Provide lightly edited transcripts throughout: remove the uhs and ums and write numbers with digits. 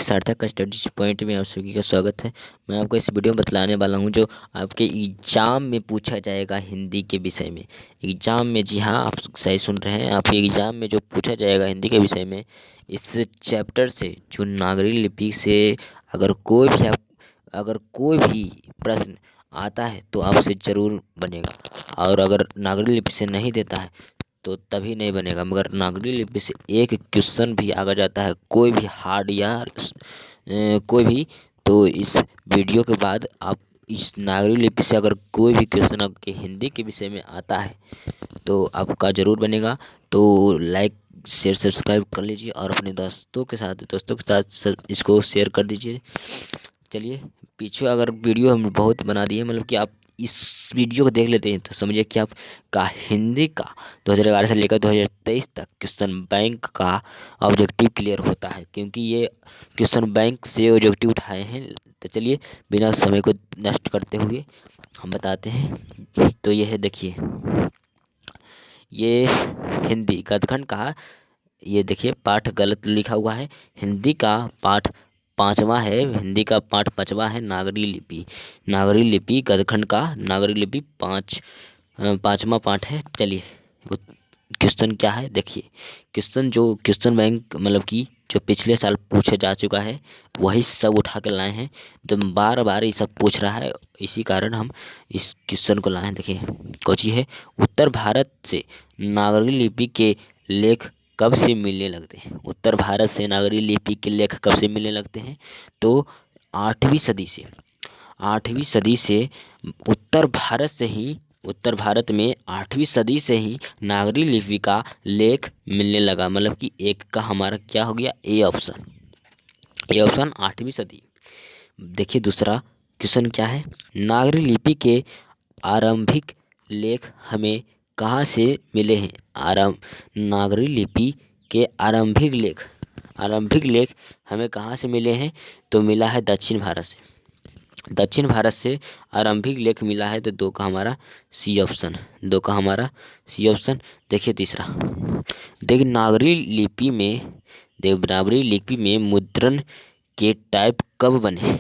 सार्थक का study point में आप सभी का स्वागत है। मैं आपको इस वीडियो में बतलाने वाला हूं जो आपके एग्ज़ाम में पूछा जाएगा हिंदी के विषय में। एग्ज़ाम में, जी हाँ, आप सही सुन रहे हैं, आपके एग्ज़ाम में जो पूछा जाएगा हिंदी के विषय में, इस चैप्टर से जो नागरी लिपि से अगर कोई भी प्रश्न आता है तो आपसे ज़रूर बनेगा, और अगर नागरी लिपि से नहीं देता है तो तभी नहीं बनेगा। मगर नागरी लिपि से एक क्वेश्चन भी अगर जाता है, कोई भी हार्ड या कोई भी, तो इस वीडियो के बाद आप इस नागरी लिपि से अगर कोई भी क्वेश्चन आपके हिंदी के विषय में आता है तो आपका ज़रूर बनेगा। तो लाइक शेयर सब्सक्राइब कर लीजिए और अपने दोस्तों के साथ इसको शेयर कर दीजिए। चलिए, पीछे अगर वीडियो हम बहुत बना दिए, मतलब कि आप इस वीडियो को देख लेते हैं तो समझिए कि आप का हिंदी का 2011 से लेकर 2023 तक क्वेश्चन बैंक का ऑब्जेक्टिव क्लियर होता है, क्योंकि ये क्वेश्चन बैंक से ऑब्जेक्टिव उठाए हैं। तो चलिए, बिना समय को नष्ट करते हुए हम बताते हैं। तो ये है, देखिए, ये हिंदी गदखंड का, ये देखिए पाठ गलत लिखा हुआ है। हिंदी का पाठ 5वां है, हिंदी का पाठ 5वां है, नागरी लिपि। नागरी लिपि गदखंड का नागरी लिपि 5वां पाठ है। चलिए, क्वेश्चन क्या है देखिए। क्वेश्चन बैंक, मतलब कि जो पिछले साल पूछे जा चुका है वही सब उठा कर लाए हैं। तो बार बार ये सब पूछ रहा है, इसी कारण हम इस क्वेश्चन को लाए हैं। देखिए, कोची है, उत्तर भारत से नागरी लिपि के लेख कब से मिलने लगते हैं। उत्तर भारत से नागरी लिपि के लेख कब से मिलने लगते हैं? तो 8वीं सदी से। 8वीं सदी से उत्तर भारत में 8वीं सदी से ही नागरी लिपि का लेख मिलने लगा। मतलब कि एक का हमारा क्या हो गया, ए ऑप्शन। 8वीं सदी। देखिए, दूसरा क्वेश्चन क्या है, नागरी लिपि के आरंभिक लेख हमें कहाँ से मिले हैं? नागरी लिपि के आरंभिक लेख हमें कहाँ से मिले हैं? तो मिला है दक्षिण भारत से। दक्षिण भारत से आरंभिक लेख मिला है, तो 2 का हमारा सी ऑप्शन। देखिए, तीसरा, देवनागरी लिपि में मुद्रण के टाइप कब बने?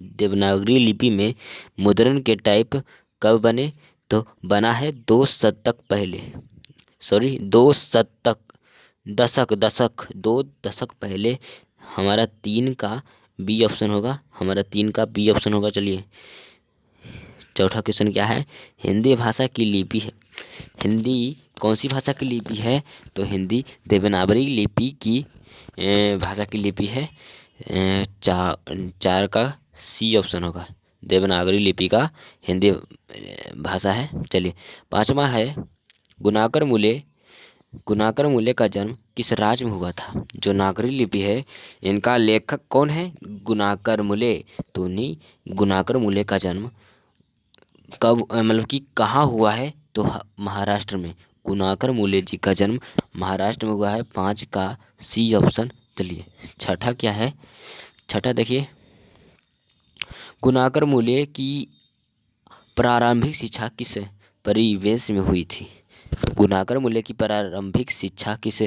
देवनागरी लिपि में मुद्रण के टाइप कब बने? तो बना है 2 शतक पहले, 2 दशक पहले। हमारा 3 का बी ऑप्शन होगा। चलिए, चौथा क्वेश्चन क्या है, हिंदी भाषा की लिपि है। हिंदी कौन सी भाषा की लिपि है? तो हिंदी देवनागरी लिपि की भाषा की लिपि है। 4 का सी ऑप्शन होगा, देवनागरी लिपि का हिंदी भाषा है। चलिए, 5वां है, गुणाकर मूले का जन्म किस राज्य में हुआ था? जो नागरी लिपि है, इनका लेखक कौन है? गुणाकर मूले। तो नहीं, गुणाकर मूले का जन्म कब, मतलब कि कहाँ हुआ है? तो महाराष्ट्र में। गुणाकर मूले जी का जन्म महाराष्ट्र में हुआ है। 5 का सी ऑप्शन। चलिए, छठा क्या है? छठा देखिए, गुणाकर मूले की प्रारंभिक शिक्षा किस परिवेश में हुई थी? गुणाकर मूले की प्रारंभिक शिक्षा किस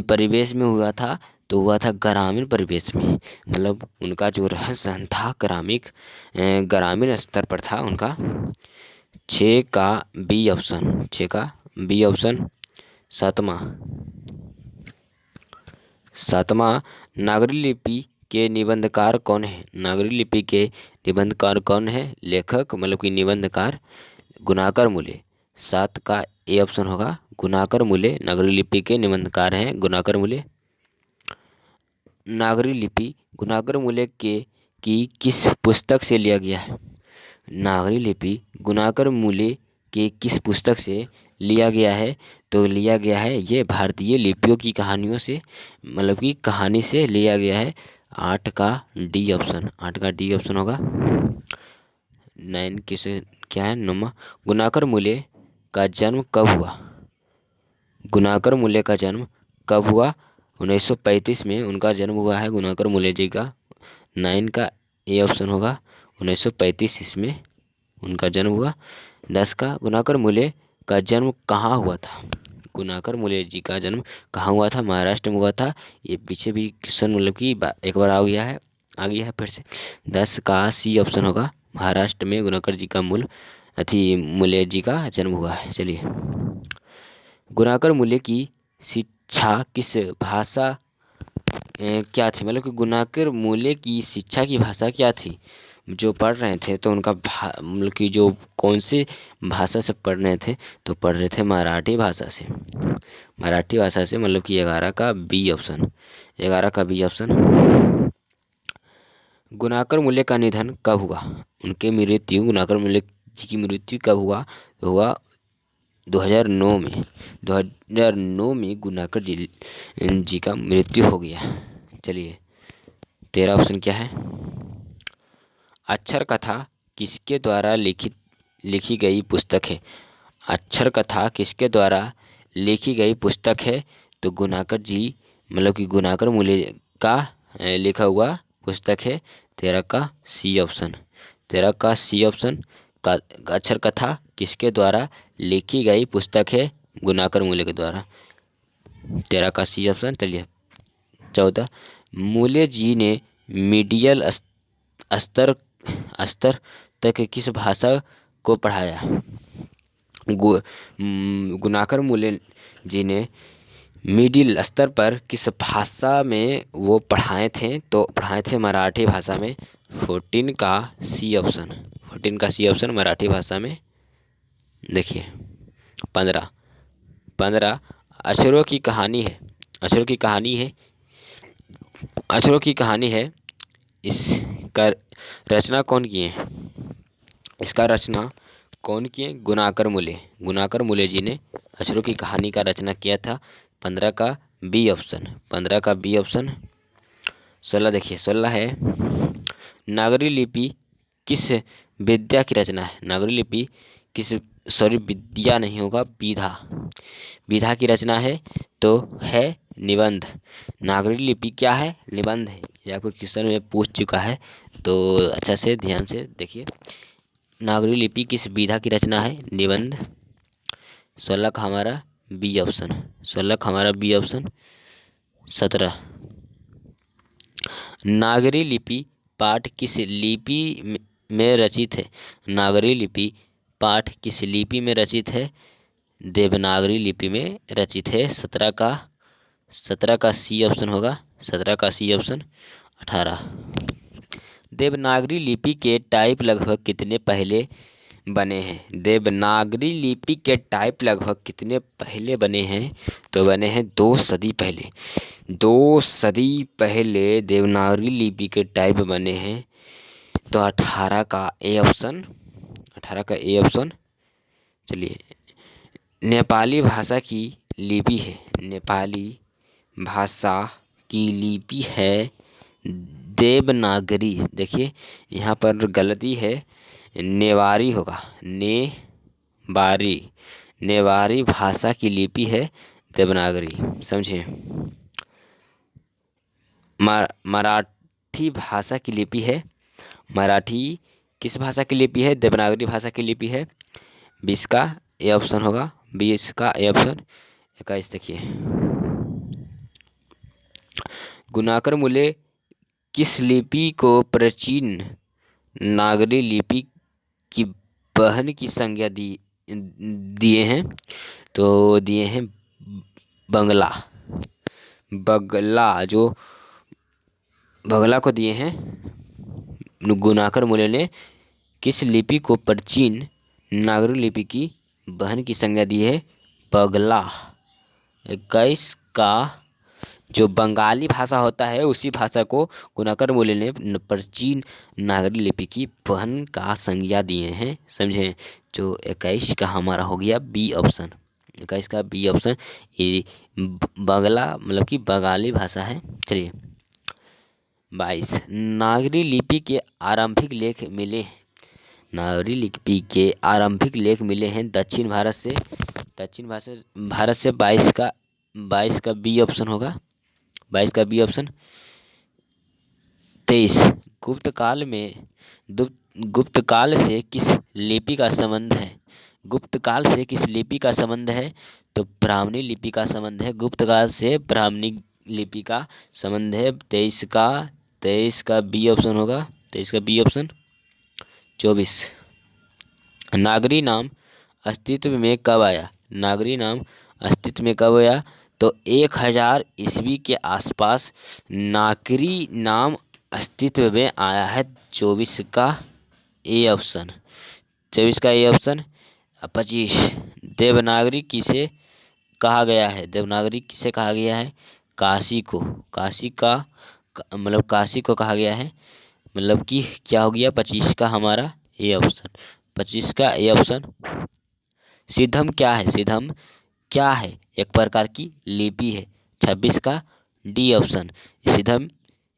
परिवेश में हुआ था? तो हुआ था ग्रामीण परिवेश में। मतलब उनका जो रहन सहन था ग्रामीण स्तर पर था उनका। 6 का बी ऑप्शन। सातवां, नागरी लिपि के निबंधकार कौन है? नागरी लिपि के निबंधकार कौन है? लेखक, मतलब कि निबंधकार गुणाकर मूले। 7 का ए ऑप्शन होगा, गुणाकर मूले नागरी लिपि के निबंधकार हैं, गुणाकर मूले। नागरी लिपि गुणाकर मूले की किस पुस्तक से लिया गया है? नागरी लिपि गुणाकर मूले के किस पुस्तक से लिया गया है? तो लिया गया है ये भारतीय लिपियों की कहानियों से, मतलब कि कहानी से लिया गया है। 8 का डी ऑप्शन होगा। 9 किसे क्या है? नुमा। गुणाकर मूले का जन्म कब हुआ? गुणाकर मूले का जन्म कब हुआ? 1935 में उनका जन्म हुआ है, गुणाकर मूले जी का। 9 का ए ऑप्शन होगा, 1935 इसमें उनका जन्म हुआ। 10 का, गुणाकर मूले का जन्म कहाँ हुआ था? गुणाकर मूल्य जी का जन्म कहाँ हुआ था? महाराष्ट्र में हुआ था। ये पीछे भी क्वेश्चन मतलब कि एक बार आ गया है फिर से। 10 का सी ऑप्शन होगा। महाराष्ट्र में गुणाकर जी का मूल्य जी का जन्म हुआ है। चलिए, गुणाकर मूल्य की शिक्षा किस भाषा क्या थी? मतलब कि गुणाकर मूल्य की शिक्षा की भाषा क्या थी? जो पढ़ रहे थे तो उनका मतलब कि जो कौन से भाषा से पढ़ रहे थे? तो पढ़ रहे थे मराठी भाषा से। मराठी भाषा से मतलब कि 11 का बी ऑप्शन। 11 का बी ऑप्शन। गुणाकर मूल्य का निधन कब हुआ? गुणाकर मूल्य जी की मृत्यु कब हुआ? तो हुआ 2009 में। 2009 में गुणाकर जी का मृत्यु हो गया। चलिए, 13 ऑप्शन क्या है? अक्षर कथा किसके द्वारा लिखी गई पुस्तक है? अक्षर कथा किसके द्वारा लिखी गई पुस्तक है? तो गुणाकर जी मतलब कि गुणाकर मूल्य का लिखा हुआ पुस्तक है। 13 का सी ऑप्शन। 13 का सी ऑप्शन का अक्षर कथा किसके द्वारा लिखी गई पुस्तक है? गुणाकर मूल्य के द्वारा। 13 का सी ऑप्शन। चलिए, 14, मूल्य जी ने मीडियल स्तर स्तर तक किस भाषा को पढ़ाया? गुणाकर मूल्य जी ने मिडिल स्तर पर किस भाषा में वो पढ़ाए थे? तो पढ़ाए थे मराठी भाषा में। 14 का सी ऑप्शन। 14 का सी ऑप्शन मराठी भाषा में। देखिए, 15 अक्षरों की कहानी है। अक्षरों की कहानी है। अक्षरों की कहानी है। इसका रचना कौन किए? इसका रचना कौन किए? गुणाकर मूल्य। गुणाकर मूल्य जी ने अक्षरों की कहानी का रचना किया था। 15 का बी ऑप्शन। 15 का बी ऑप्शन। 16 देखिए, 16 है नागरी लिपि किस विद्या की रचना है? नागरी लिपि किस विद्या नहीं होगा, विधा। विधा की रचना है तो है निबंध। नागरी लिपि क्या है? निबंध है। ये आपको क्वेश्चन में पूछ चुका है, तो अच्छा से ध्यान से देखिए। नागरी लिपि किस विधा की रचना है? निबंध। 16 का हमारा बी ऑप्शन। 16 का हमारा बी ऑप्शन। 17 नागरी लिपि पाठ किस लिपि में रचित है? नागरी लिपि पाठ किस लिपि में रचित है? देवनागरी लिपि में रचित है। 17 का सी ऑप्शन होगा। 17 का सी ऑप्शन। 18 देवनागरी लिपि के टाइप लगभग कितने पहले बने हैं? देवनागरी लिपि के टाइप लगभग कितने पहले बने हैं? तो बने हैं 2 सदी पहले। 2 सदी पहले देवनागरी लिपि के टाइप बने हैं। तो 18 का ए ऑप्शन। 18 का ए ऑप्शन। चलिए, नेपाली भाषा की लिपि है। नेपाली भाषा की लिपि है देवनागरी। देखिए, यहाँ पर गलती है, नेवारी होगा। नेवारी भाषा की लिपि है देवनागरी। समझे? मराठी भाषा की लिपि है। मराठी किस भाषा की लिपि है? देवनागरी भाषा की लिपि है। 20 का ए ऑप्शन होगा। 20 का ए ऑप्शन। 21 देखिए, गुणाकर मूल्य किस लिपि को प्राचीन नागरी लिपि की बहन की संज्ञा दिए हैं? तो दिए हैं बंगला। जो बंगला को दिए हैं। गुणाकर मूल्य ने किस लिपि को प्राचीन नागरी लिपि की बहन की संज्ञा दी है? बंगला। 21 का जो बंगाली भाषा होता है उसी भाषा को गुणाकर मूल्य ने प्राचीन नागरी लिपि की बहन का संज्ञा दिए हैं। समझे? जो 21 का हमारा हो गया बी ऑप्शन। 21 का बी ऑप्शन। ये बंगला मतलब कि बंगाली भाषा है। चलिए, 22 नागरी लिपि के आरंभिक लेख मिले। नागरी लिपि के आरंभिक लेख मिले हैं दक्षिण भारत से। दक्षिण भारत से 22 का बी ऑप्शन होगा। 22 का बी ऑप्शन। 23 गुप्त काल से किस लिपि का संबंध है? गुप्त काल से किस लिपि का संबंध है? तो ब्राह्मणी लिपि का संबंध है गुप्त काल से, ब्राह्मणी लिपि का संबंध है। 23 का बी ऑप्शन होगा, 23 का बी ऑप्शन। 24 नागरी नाम अस्तित्व में कब आया? नागरी नाम अस्तित्व में कब आया? तो 1000 ईस्वी के आसपास नागरी नाम अस्तित्व में आया है। 24 का ए ऑप्शन, 24 का ए ऑप्शन। 25 देवनागरी किसे कहा गया है? देवनागरी किसे कहा गया है? काशी को, काशी का मतलब काशी को कहा गया है। मतलब कि क्या हो गया 25 का हमारा ए ऑप्शन, 25 का ए ऑप्शन। सिद्धम क्या है? सिद्धम क्या है? एक प्रकार की लिपि है। 26 का डी ऑप्शन, सिद्धम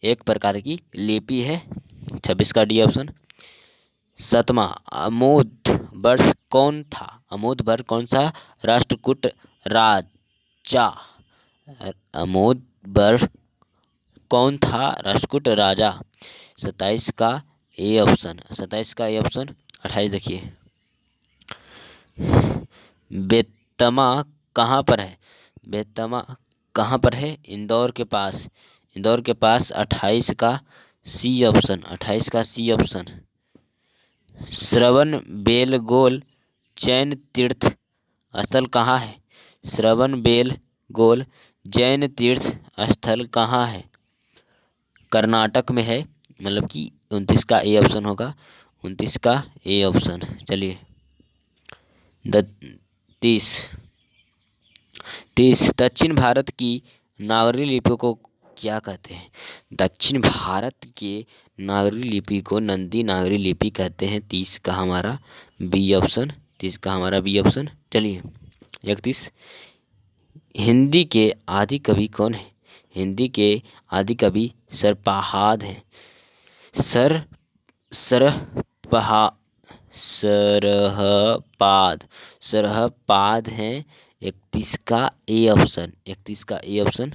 एक प्रकार की लिपि है। 26 का डी ऑप्शन। 7वां अमोध वर्ष कौन था? अमोध वर्ष कौन सा राष्ट्रकूट राजा? अमोध वर्ष कौन था राष्ट्रकूट राजा? 27 का ए ऑप्शन, 27 का ए ऑप्शन। 28 देखिए, बेतमा कहाँ पर है? बेतमा कहाँ पर है? इंदौर के पास, इंदौर के पास। 28 का सी ऑप्शन, 28 का सी ऑप्शन। श्रवण बेलगोल जैन तीर्थ स्थल कहाँ है? श्रवण बेलगोल जैन तीर्थ स्थल कहाँ है? कर्नाटक में है। मतलब कि 29 का ए ऑप्शन होगा, 29 का ए ऑप्शन। चलिए 30 दक्षिण भारत की नागरी लिपि को क्या कहते हैं? दक्षिण भारत के नागरी लिपि को नंदी नागरी लिपि कहते हैं। 30 का हमारा बी ऑप्शन, 30 का हमारा बी ऑप्शन। चलिए 31 हिंदी के आदि कवि कौन है? हिंदी के आदि कवि सरपाहाद हैं। सरहपाद हैं। 31 का ए ऑप्शन, 31 का ए ऑप्शन।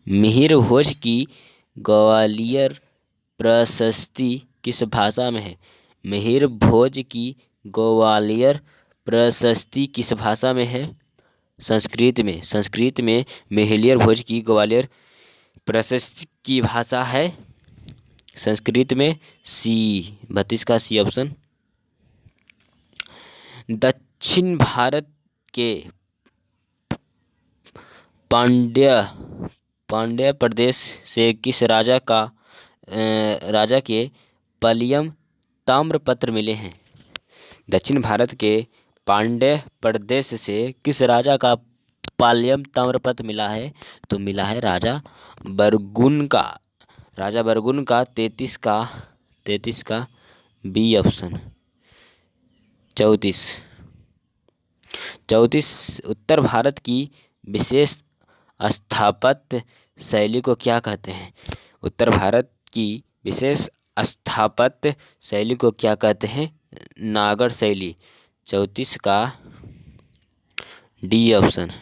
मिहिर भोज की ग्वालियर प्रशस्ति किस भाषा में है? मिहिर भोज की ग्वालियर प्रशस्ति किस भाषा में है? संस्कृत में, संस्कृत में मिहिर भोज की ग्वालियर प्रशस्ति की भाषा है संस्कृत में। सी 32 का सी ऑप्शन। दक्षिण भारत के पांड्य प्रदेश से किस राजा के पलियम ताम्रपत्र मिले हैं? दक्षिण भारत के पांड्य प्रदेश से किस राजा का पालियम ताम्रपत्र मिला है? तो मिला है राजा बरगुन का, राजा बरगुन का। 33 का बी ऑप्शन। 34 उत्तर भारत की विशेष स्थापत्य शैली को क्या कहते हैं? उत्तर भारत की विशेष स्थापत्य शैली को क्या कहते हैं? नागर शैली। 34 का डी ऑप्शन।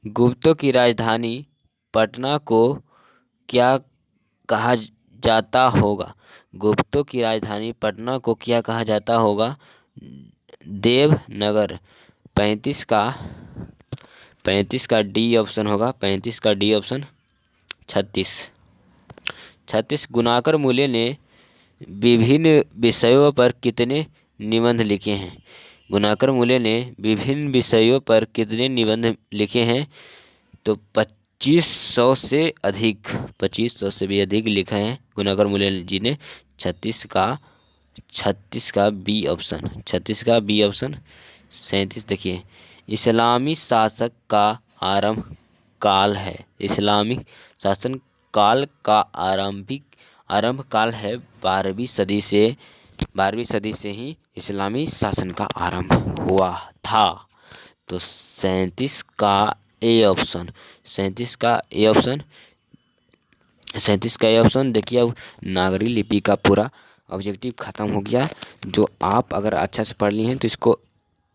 गुप्तों की राजधानी पटना को क्या कहा जाता होगा? गुप्तों की राजधानी पटना को क्या कहा जाता होगा? देवनगर। 35 का डी ऑप्शन होगा, 35 का डी ऑप्शन। 36 गुणाकर मूल्य ने विभिन्न विषयों पर कितने निबंध लिखे हैं? गुणाकर मूल्य ने विभिन्न विषयों पर कितने निबंध लिखे हैं? तो 2500 से अधिक, 2500 से भी अधिक लिखा है गुणाकर मूल्य जी ने। 36 का बी ऑप्शन, 36 का बी ऑप्शन। 37 देखिए, इस्लामी शासक का आरंभ काल है। इस्लामिक शासन काल का आरंभ काल है 12वीं सदी से। 12वीं सदी से ही इस्लामी शासन का आरंभ हुआ था। तो 37 का ए ऑप्शन, 37 का ए ऑप्शन, 37 का ए ऑप्शन। देखिए अब नागरी लिपि का पूरा ऑब्जेक्टिव ख़त्म हो गया। जो आप अगर अच्छा से पढ़ लिए हैं तो इसको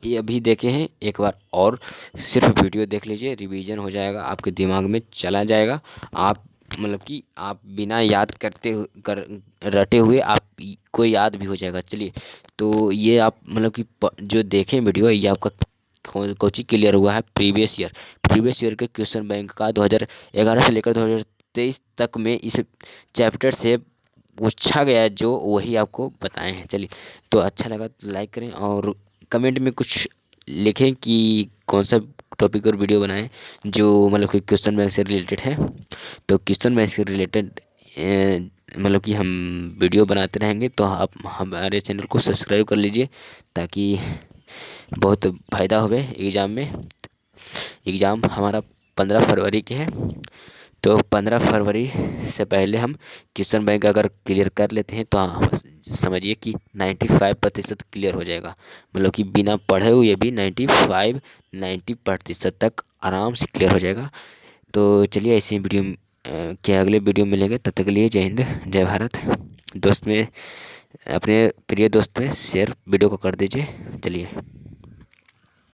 ये अभी देखे हैं एक बार और सिर्फ वीडियो देख लीजिए, रिवीजन हो जाएगा, आपके दिमाग में चला जाएगा। आप मतलब कि आप बिना याद करते रटे हुए आप को याद भी हो जाएगा। चलिए, तो ये आप मतलब कि जो देखें वीडियो, ये आपका कोचिंग क्लियर हुआ है प्रीवियस ईयर के क्वेश्चन बैंक का 2011 से लेकर 2023 तक में इस चैप्टर से पूछा गया है, जो वही आपको बताए हैं। चलिए, तो अच्छा लगा तो लाइक करें और कमेंट में कुछ लिखें कि कौन सा टॉपिक और वीडियो बनाएं जो मतलब कि क्वेश्चन बैंक से रिलेटेड है। तो क्वेश्चन बैंक से रिलेटेड मतलब कि हम वीडियो बनाते रहेंगे, तो आप हमारे चैनल को सब्सक्राइब कर लीजिए ताकि बहुत फ़ायदा होवे एग्ज़ाम में। एग्ज़ाम हमारा 15 फरवरी के है, तो 15 फरवरी से पहले हम क्वेश्चन बैंक अगर क्लियर कर लेते हैं तो समझिए कि 95% क्लियर हो जाएगा। मतलब कि बिना पढ़े हुए भी 90% तक आराम से क्लियर हो जाएगा। तो चलिए, ऐसे ही वीडियो के अगले वीडियो मिलेंगे, तब तक के लिए जय हिंद जय भारत। दोस्त में अपने प्रिय दोस्त में शेयर वीडियो को कर दीजिए। चलिए।